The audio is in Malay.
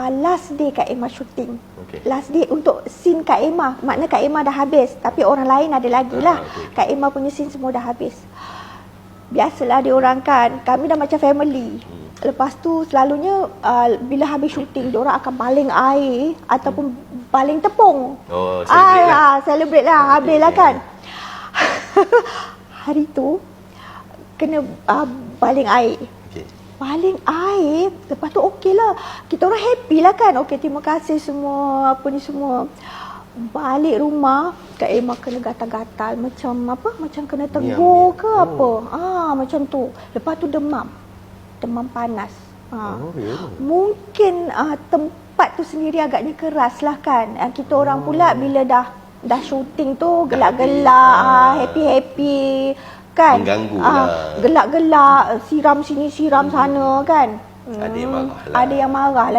last day Kak Emma syuting. Okey. Last day untuk scene Kak Emma. Makna Kak Emma dah habis. Tapi orang lain ada lagi lah. Okey. Kak Emma punya scene semua dah habis. Biasalah diorang kan, kami dah macam family. Lepas tu selalunya bila habis syuting, diorang akan baling air ataupun baling tepung. Oh, celebrate lah. Celebrate lah. Habis lah kan. Hari tu kena baling air. Okey. Baling air, lepas tu okey lah. Kita orang happy lah kan. Okey, terima kasih semua, apa ni semua. Balik rumah, Kak Emma kena gatal-gatal. Macam apa? Macam kena tegur ke apa. Macam tu. Lepas tu demam. Demam panas. Mungkin tempat tu sendiri agaknya keras lah kan. Kita orang pula bila dah syuting tu gelak-gelak, happy-happy kan. Mengganggu lah. Gelak-gelak, siram sini, siram sana kan. Ada yang marah lah. Ada yang marah lah.